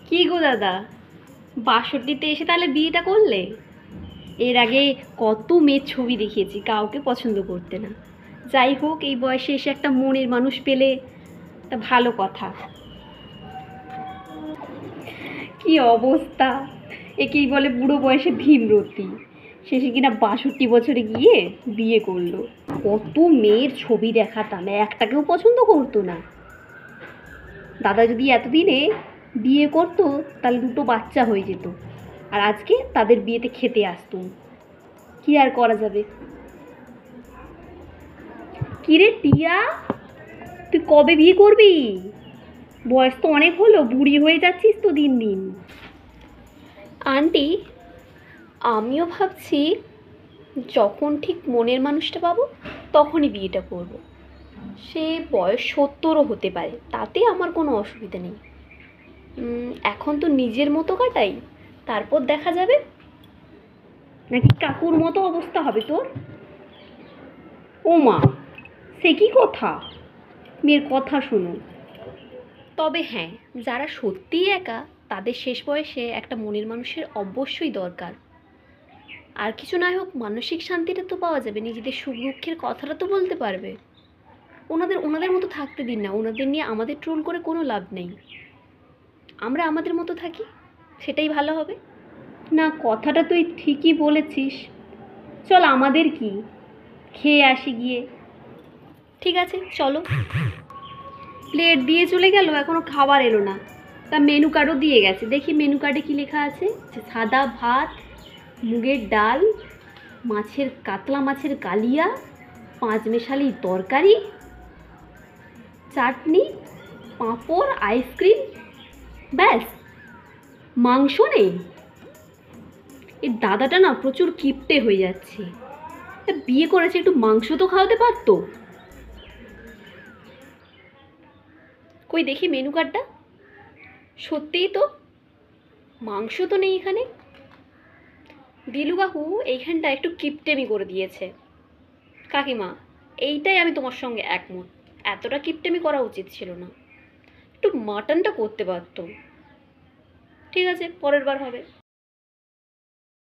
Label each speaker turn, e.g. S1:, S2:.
S1: কি গো দাদা, ৬২তে এসে তাহলে বিয়েটা করলে? এর আগে কত মেয়ের ছবি দেখিয়েছি, কাউকে পছন্দ করতে না। যাই হোক, এই বয়সে এসে একটা মনের মানুষ পেলে তা ভালো কথা। কি অবস্থা! একেই বলে বুড়ো বয়সে ভীমরতি। শেষে কিনা ৬২ বছরে গিয়ে বিয়ে করলো। কত মেয়ের ছবি দেখাতাম, একটাকেও পছন্দ করতো না। দাদা যদি এতদিনে বিয়ে করতো তাহলে দুটো বাচ্চা হয়ে যেত, আর আজকে তাদের বিয়েতে খেতে আসতুম। কি আর করা যাবে। কিরে টিয়া, তুই কবে বিয়ে করবি? বয়স তো অনেক হলো, বুড়ি হয়ে যাচ্ছিস তো দিন দিন। আন্টি, আমিও ভাবছি যখন ঠিক মনের মানুষটা পাবো তখনই বিয়েটা করব। সে বয়স ৭০ও হতে পারে, তাতে আমার কোনো অসুবিধা নেই। এখন তো নিজের মতো কাটাই, তারপর দেখা যাবে। নাকি কাকুর মতো অবস্থা হবে তোর? ও মা, সে কি কথা! মেয়ের কথা শুনুন। তবে হ্যাঁ, যারা সত্যিই একা তাদের শেষ বয়সে একটা মনের মানুষের অবশ্যই দরকার। আর কিছু না হোক, মানসিক শান্তিটা তো পাওয়া যাবে, নিজেদের সুখ দুঃখের কথাটা তো বলতে পারবে। ওনাদের ওনাদের মতো থাকতে দিন না, ওনাদের নিয়ে আমাদের ট্রোল করে কোনো লাভ নেই। আমরা আমাদের মতো থাকি, সেটাই ভালো হবে। না, কথাটা তুই ঠিকই বলেছিস। চল, আমাদের কি, খেয়ে আসি গিয়ে। ঠিক আছে, চলো। প্লেট দিয়ে চলে গেল, এখনো খাবার এলো না। তা মেনু কার্ডও দিয়ে গেছে, দেখি মেনু কার্ডে কি লেখা আছে। সাদা ভাত, মুগের ডাল, কাতলা মাছের কালিয়া, ৫ মেশালি তরকারি, চাটনি, পাঁপড়, আইসক্রিম, ব্যাস। মাংস নেই। এই দাদাটা না প্রচুর কিপটে হয়ে যাচ্ছে। বিয়ে করেছে, একটু মাংস তো খাওয়াতে পারতো। কই দেখি মেনু কার্ডটা। সত্যিই তো মাংস তো নেই এখানে। দিলু কাকু এইখানটা একটু কিপটেমি করে দিয়েছে। কাকিমা, এইটাই আমি তোমার সঙ্গে একমত। এতটা কিপটেমি করা উচিত ছিল না, একটু মাটনটা করতে পারতো। ঠিক আছে, পরের বার হবে।